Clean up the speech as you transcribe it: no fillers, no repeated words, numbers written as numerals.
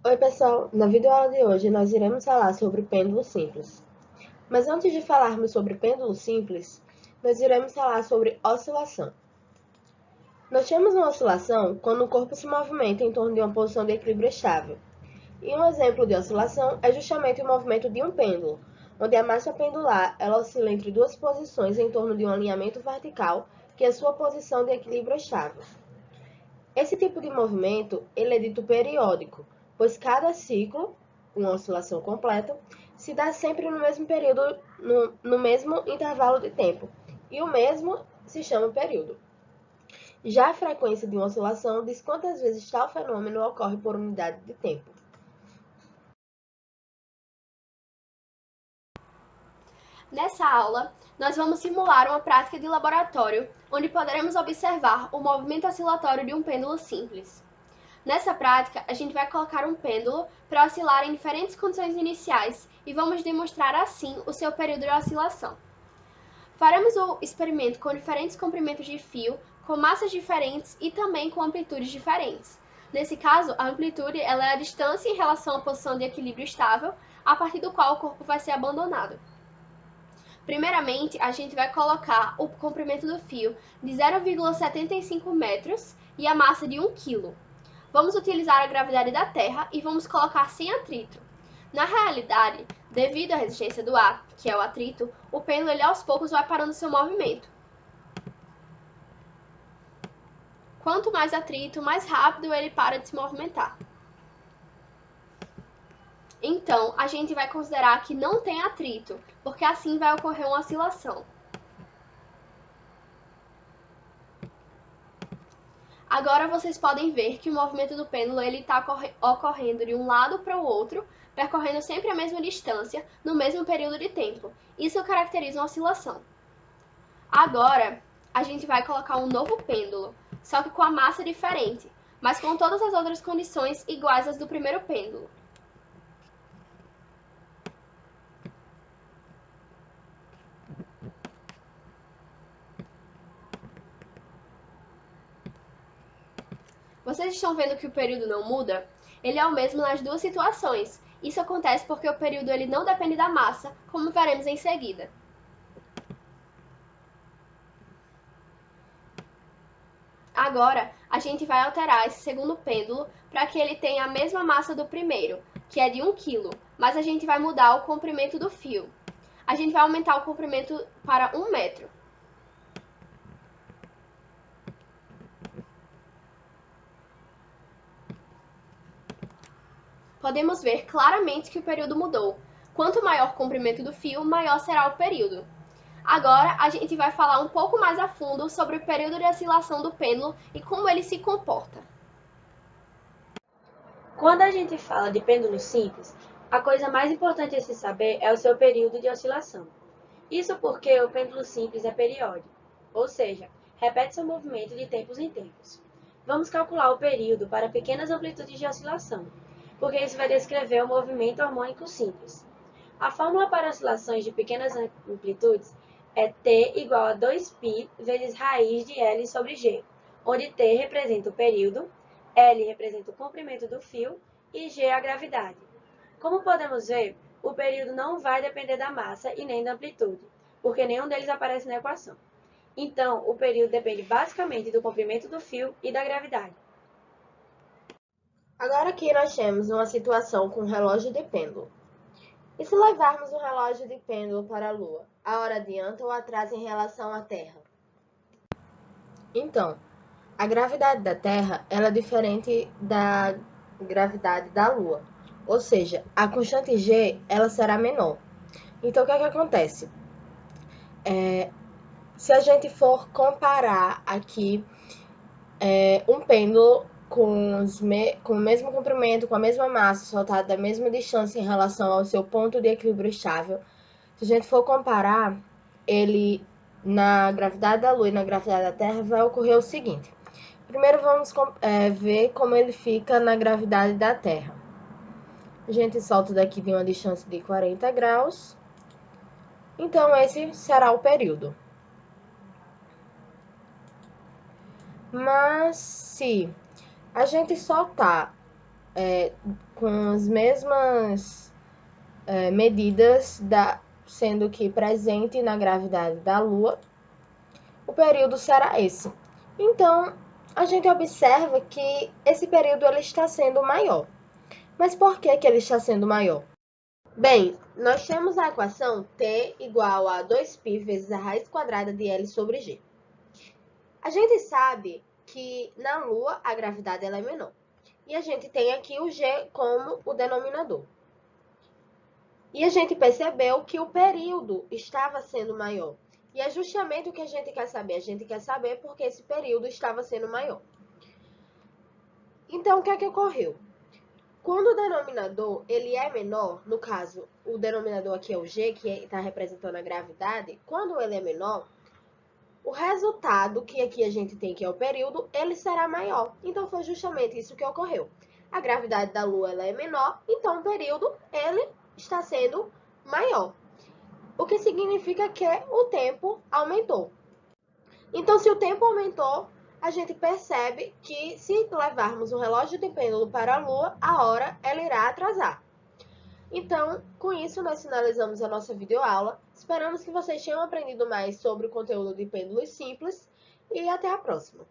Oi, pessoal! Na videoaula de hoje, nós iremos falar sobre pêndulo simples. Mas antes de falarmos sobre pêndulo simples, nós iremos falar sobre oscilação. Nós temos uma oscilação quando o corpo se movimenta em torno de uma posição de equilíbrio estável. E um exemplo de oscilação é justamente o movimento de um pêndulo, onde a massa pendular ela oscila entre duas posições em torno de um alinhamento vertical, que é sua posição de equilíbrio estável. Esse tipo de movimento ele é dito periódico, pois cada ciclo, uma oscilação completa, se dá sempre no mesmo período, no mesmo intervalo de tempo, e o mesmo se chama período. Já a frequência de uma oscilação diz quantas vezes tal fenômeno ocorre por unidade de tempo. Nessa aula, nós vamos simular uma prática de laboratório, onde poderemos observar o movimento oscilatório de um pêndulo simples. Nessa prática, a gente vai colocar um pêndulo para oscilar em diferentes condições iniciais e vamos demonstrar assim o seu período de oscilação. Faremos o experimento com diferentes comprimentos de fio, com massas diferentes e também com amplitudes diferentes. Nesse caso, a amplitude ela é a distância em relação à posição de equilíbrio estável, a partir do qual o corpo vai ser abandonado. Primeiramente, a gente vai colocar o comprimento do fio de 0,75 metros e a massa de 1 kg. Vamos utilizar a gravidade da Terra e vamos colocar sem atrito. Na realidade, devido à resistência do ar, que é o atrito, o pêndulo ele, aos poucos vai parando seu movimento. Quanto mais atrito, mais rápido ele para de se movimentar. Então, a gente vai considerar que não tem atrito, porque assim vai ocorrer uma oscilação. Agora vocês podem ver que o movimento do pêndulo está ocorrendo de um lado para o outro, percorrendo sempre a mesma distância, no mesmo período de tempo. Isso caracteriza uma oscilação. Agora, a gente vai colocar um novo pêndulo, só que com a massa diferente, mas com todas as outras condições iguais às do primeiro pêndulo. Vocês estão vendo que o período não muda? Ele é o mesmo nas duas situações. Isso acontece porque o período ele não depende da massa, como veremos em seguida. Agora, a gente vai alterar esse segundo pêndulo para que ele tenha a mesma massa do primeiro, que é de 1 kg, mas a gente vai mudar o comprimento do fio. A gente vai aumentar o comprimento para 1 metro. Podemos ver claramente que o período mudou. Quanto maior o comprimento do fio, maior será o período. Agora, a gente vai falar um pouco mais a fundo sobre o período de oscilação do pêndulo e como ele se comporta. Quando a gente fala de pêndulo simples, a coisa mais importante a se saber é o seu período de oscilação. Isso porque o pêndulo simples é periódico, ou seja, repete seu movimento de tempos em tempos. Vamos calcular o período para pequenas amplitudes de oscilação, porque isso vai descrever o movimento harmônico simples. A fórmula para oscilações de pequenas amplitudes é T igual a 2π vezes raiz de L sobre G, onde T representa o período, L representa o comprimento do fio e G a gravidade. Como podemos ver, o período não vai depender da massa e nem da amplitude, porque nenhum deles aparece na equação. Então, o período depende basicamente do comprimento do fio e da gravidade. Agora aqui nós temos uma situação com relógio de pêndulo. E se levarmos o relógio de pêndulo para a Lua, a hora adianta ou atrasa em relação à Terra? Então, a gravidade da Terra ela é diferente da gravidade da Lua, ou seja, a constante G ela será menor. Então, o que é que acontece? Se a gente for comparar aqui um pêndulo com o mesmo comprimento, com a mesma massa, soltado da mesma distância em relação ao seu ponto de equilíbrio estável, se a gente for comparar ele na gravidade da Lua e na gravidade da Terra, vai ocorrer o seguinte. Primeiro vamos ver como ele fica na gravidade da Terra. A gente solta daqui de uma distância de 40 graus. Então, esse será o período. Mas se a gente soltar com as mesmas medidas, sendo que presente na gravidade da Lua, o período será esse. Então, a gente observa que esse período ele está sendo maior. Mas por que ele está sendo maior? Bem, nós temos a equação T igual a 2π vezes a raiz quadrada de L sobre G. A gente sabe que na Lua a gravidade ela é menor. E a gente tem aqui o G como o denominador. E a gente percebeu que o período estava sendo maior. E é justamente o que a gente quer saber. A gente quer saber porque esse período estava sendo maior. Então, o que é que ocorreu? Quando o denominador ele é menor, no caso, o denominador aqui é o G, que está representando a gravidade, quando ele é menor, o resultado, que aqui a gente tem que é o período, ele será maior. Então, foi justamente isso que ocorreu. A gravidade da Lua ela é menor, então o período ele está sendo maior. O que significa que o tempo aumentou. Então, se o tempo aumentou, a gente percebe que se levarmos o relógio de pêndulo para a Lua, a hora ela irá atrasar. Então, com isso, nós finalizamos a nossa videoaula. Esperamos que vocês tenham aprendido mais sobre o conteúdo de pêndulos simples e até a próxima.